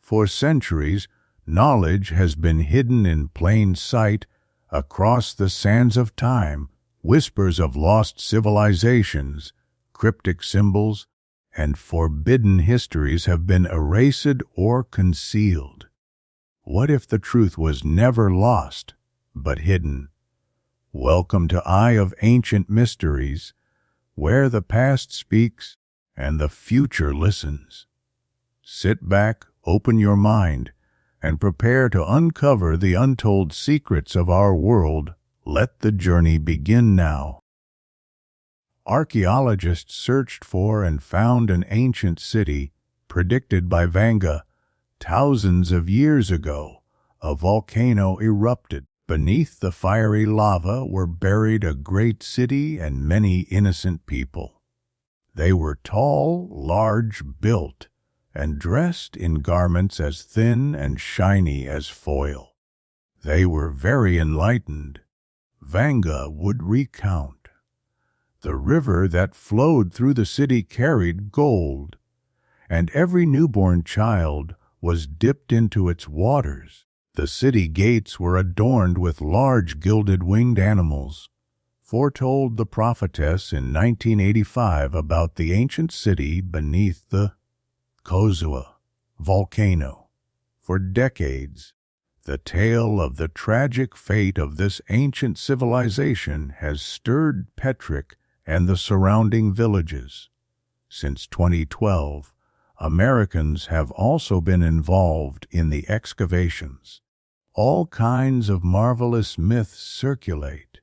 For centuries, knowledge has been hidden in plain sight across the sands of time. Whispers of lost civilizations, cryptic symbols, and forbidden histories have been erased or concealed. What if the truth was never lost, but hidden? Welcome to Eye of Ancient Mysteries, where the past speaks and the future listens. Sit back, open your mind, and prepare to uncover the untold secrets of our world. Let the journey begin now. Archaeologists searched for and found an ancient city predicted by Vanga. Thousands of years ago, a volcano erupted. Beneath the fiery lava were buried a great city and many innocent people. They were tall, large built, and dressed in garments as thin and shiny as foil. They were very enlightened. Vanga would recount. The river that flowed through the city carried gold, and every newborn child was dipped into its waters. The city gates were adorned with large gilded winged animals, foretold the prophetess in 1985 about the ancient city beneath the Kozua volcano. For decades, the tale of the tragic fate of this ancient civilization has stirred Petric and the surrounding villages. Since 2012, Americans have also been involved in the excavations. All kinds of marvelous myths circulate.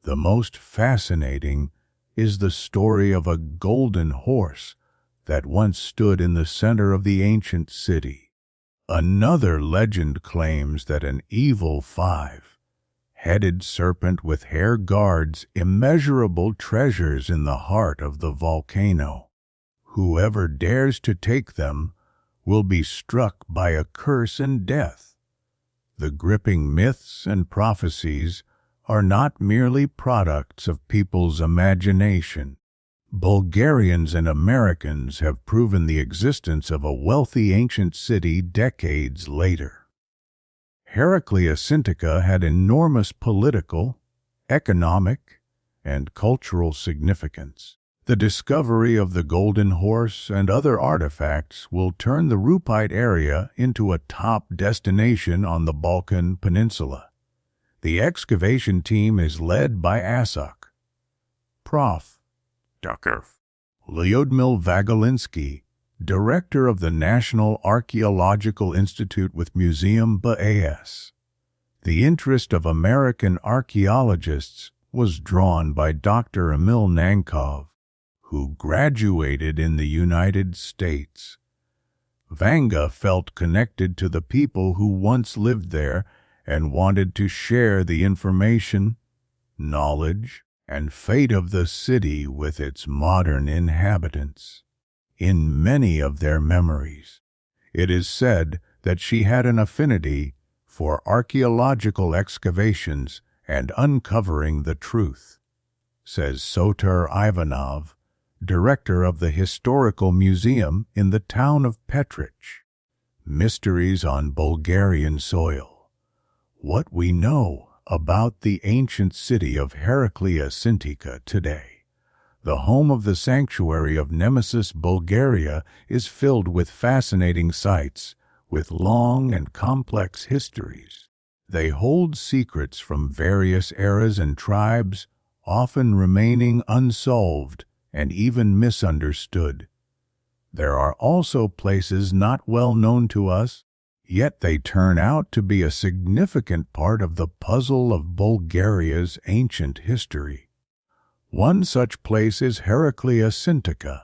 The most fascinating is the story of a golden horse that once stood in the center of the ancient city. Another legend claims that an evil five-headed serpent with hair guards immeasurable treasures in the heart of the volcano. Whoever dares to take them will be struck by a curse and death. The gripping myths and prophecies are not merely products of people's imagination. Bulgarians and Americans have proven the existence of a wealthy ancient city decades later. Heraclea Sintica had enormous political, economic, and cultural significance. The discovery of the Golden Horse and other artifacts will turn the Rupite area into a top destination on the Balkan Peninsula. The excavation team is led by ASOC. Prof. Dr. Lyudmil Vagalinsky, director of the National Archaeological Institute with Museum BAS. The interest of American archaeologists was drawn by Dr. Emil Nankov, who graduated in the United States. Vanga felt connected to the people who once lived there and wanted to share the information, knowledge, and fate of the city with its modern inhabitants. In many of their memories, it is said that she had an affinity for archaeological excavations and uncovering the truth, says Soter Ivanov, director of the Historical Museum in the town of Petric. Mysteries on Bulgarian soil. What we know about the ancient city of Heraclea Sintica today. The home of the Sanctuary of Nemesis, Bulgaria, is filled with fascinating sites with long and complex histories. They hold secrets from various eras and tribes, often remaining unsolved and even misunderstood. There are also places not well known to us, yet they turn out to be a significant part of the puzzle of Bulgaria's ancient history. One such place is Heraclea Sintica.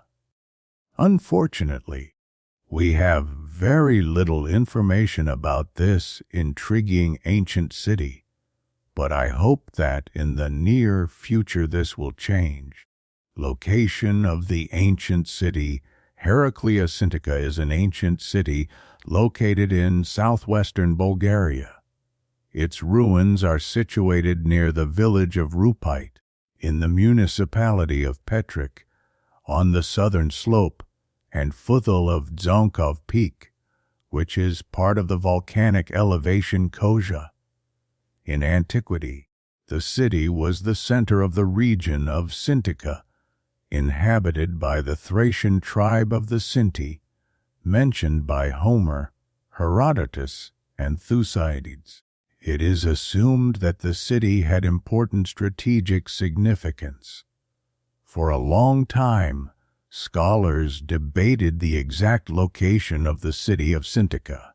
Unfortunately, we have very little information about this intriguing ancient city, but I hope that in the near future this will change. Location of the ancient city. Heraclea Sintica is an ancient city located in southwestern Bulgaria. Its ruins are situated near the village of Rupite, in the municipality of Petric, on the southern slope and foothil of Dzonkov Peak, which is part of the volcanic elevation Koja. In antiquity, the city was the center of the region of Sintica, inhabited by the Thracian tribe of the Sinti, mentioned by Homer, Herodotus, and Thucydides. It is assumed that the city had important strategic significance. For a long time, scholars debated the exact location of the city of Sintica.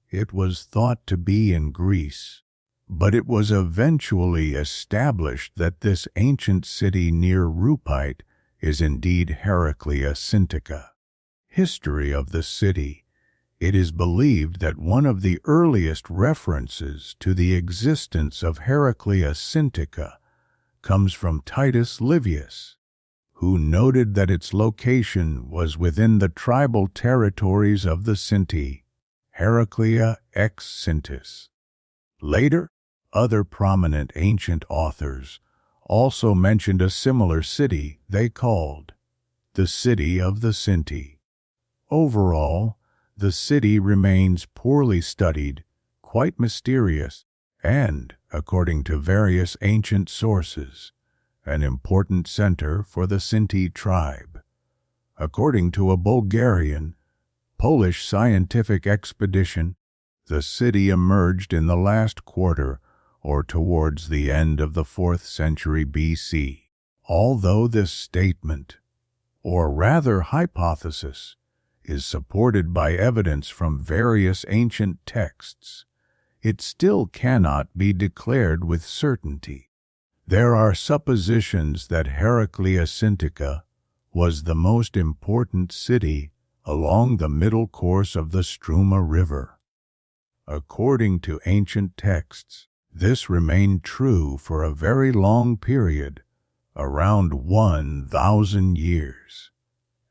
It was thought to be in Greece, but it was eventually established that this ancient city near Rupite is indeed Heraclea Sintica. History of the city. It is believed that one of the earliest references to the existence of Heraclea Sintica comes from Titus Livius, who noted that its location was within the tribal territories of the Sinti, Heraclea ex Sintis. Later, other prominent ancient authors also mentioned a similar city they called the City of the Sinti. Overall, the city remains poorly studied, quite mysterious, and, according to various ancient sources, an important center for the Sinti tribe. According to a Bulgarian, Polish scientific expedition, the city emerged in the last quarter or towards the end of the 4th century BC. Although this statement, or rather hypothesis, is supported by evidence from various ancient texts, it still cannot be declared with certainty. There are suppositions that Heraclea Sintica was the most important city along the middle course of the Struma River. According to ancient texts, this remained true for a very long period, around 1,000 years.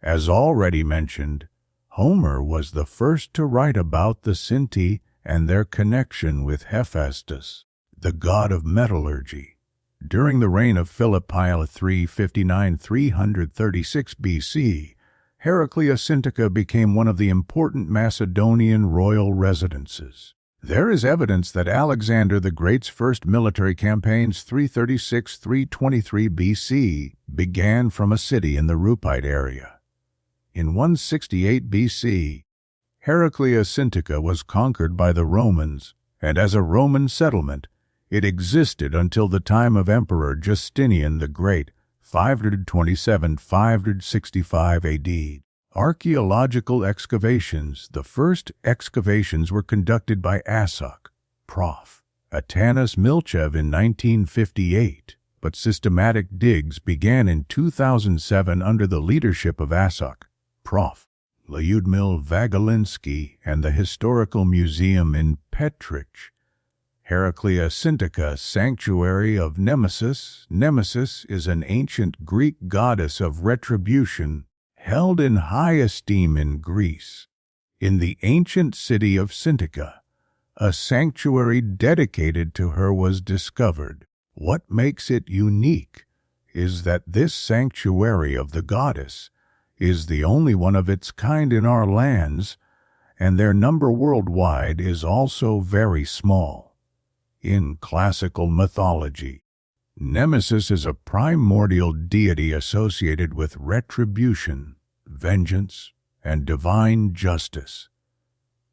As already mentioned, Homer was the first to write about the Sinti and their connection with Hephaestus, the god of metallurgy. During the reign of Philip Pyle 359–336 BC, Heraclea Sintica became one of the important Macedonian royal residences. There is evidence that Alexander the Great's first military campaigns 336–323 BC began from a city in the Rupite area. In 168 BC, Heraclea Sintica was conquered by the Romans, and as a Roman settlement, it existed until the time of Emperor Justinian the Great, 527–565 AD. Archaeological excavations. The first excavations were conducted by Asok, Prof. Atanas Milchev in 1958, but systematic digs began in 2007 under the leadership of Asok, Prof. Lyudmil Vagalinsky and the Historical Museum in Petrich. Heraclea Sintica, Sanctuary of Nemesis. Nemesis is an ancient Greek goddess of retribution, held in high esteem in Greece. In the ancient city of Sintica, a sanctuary dedicated to her was discovered. What makes it unique is that this sanctuary of the goddess is the only one of its kind in our lands, and their number worldwide is also very small. In classical mythology, Nemesis is a primordial deity associated with retribution, vengeance, and divine justice.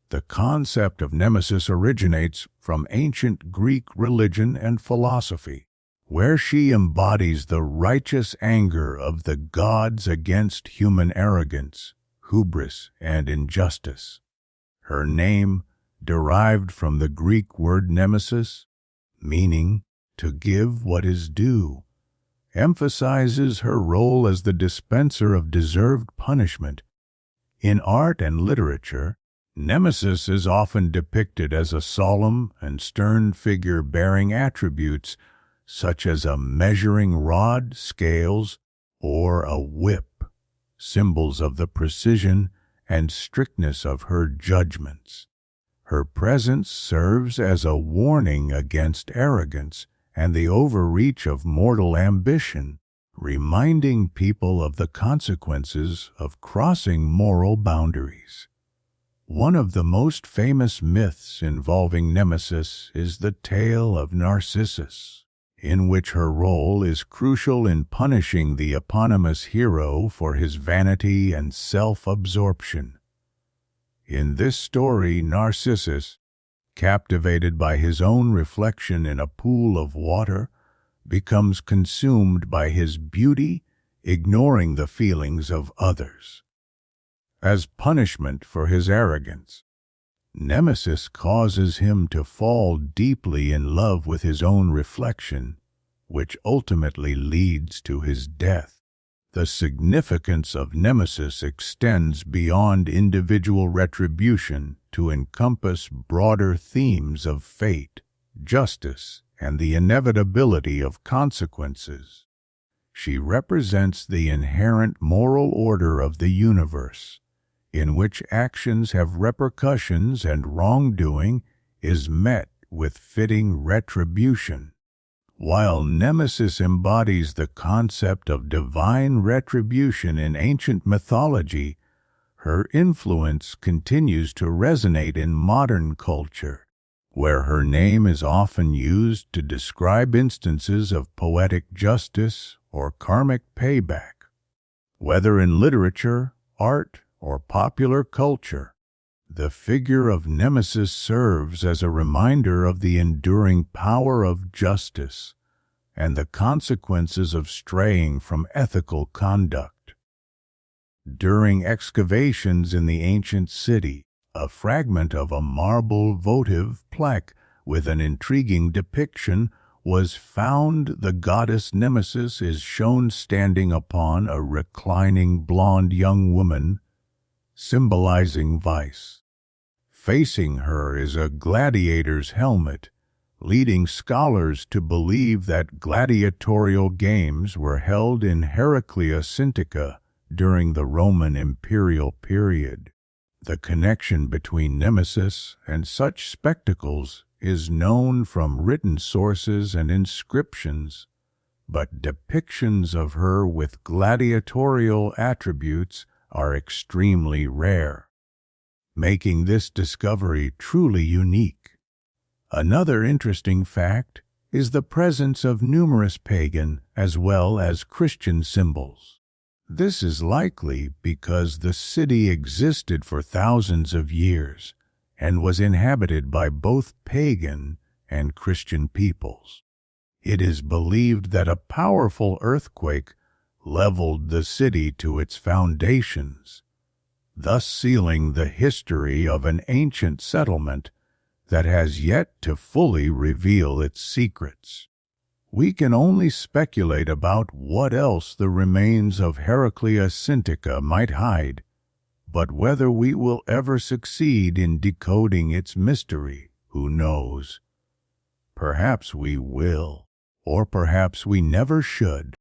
The concept of Nemesis originates from ancient Greek religion and philosophy, where she embodies the righteous anger of the gods against human arrogance, hubris, and injustice. Her name, derived from the Greek word nemesis, meaning to give what is due, emphasizes her role as the dispenser of deserved punishment. In art and literature, Nemesis is often depicted as a solemn and stern figure bearing attributes such as a measuring rod, scales, or a whip, symbols of the precision and strictness of her judgments. Her presence serves as a warning against arrogance and the overreach of mortal ambition, reminding people of the consequences of crossing moral boundaries. One of the most famous myths involving Nemesis is the tale of Narcissus, in which her role is crucial in punishing the eponymous hero for his vanity and self-absorption. In this story, Narcissus, captivated by his own reflection in a pool of water, becomes consumed by his beauty, ignoring the feelings of others. As punishment for his arrogance, Nemesis causes him to fall deeply in love with his own reflection, which ultimately leads to his death. The significance of Nemesis extends beyond individual retribution to encompass broader themes of fate, justice, and the inevitability of consequences. She represents the inherent moral order of the universe, in which actions have repercussions and wrongdoing is met with fitting retribution. While Nemesis embodies the concept of divine retribution in ancient mythology, her influence continues to resonate in modern culture, where her name is often used to describe instances of poetic justice or karmic payback. Whether in literature, art, or popular culture, the figure of Nemesis serves as a reminder of the enduring power of justice and the consequences of straying from ethical conduct. During excavations in the ancient city, a fragment of a marble votive plaque with an intriguing depiction was found. The goddess Nemesis is shown standing upon a reclining blonde young woman, symbolizing vice. Facing her is a gladiator's helmet, leading scholars to believe that gladiatorial games were held in Heraclea Sintica during the Roman imperial period. The connection between Nemesis and such spectacles is known from written sources and inscriptions, but depictions of her with gladiatorial attributes are extremely rare, making this discovery truly unique. Another interesting fact is the presence of numerous pagan as well as Christian symbols. This is likely because the city existed for thousands of years and was inhabited by both pagan and Christian peoples. It is believed that a powerful earthquake leveled the city to its foundations, thus sealing the history of an ancient settlement that has yet to fully reveal its secrets. We can only speculate about what else the remains of Heraclea Sintica might hide, but whether we will ever succeed in decoding its mystery, who knows? Perhaps we will, or perhaps we never should.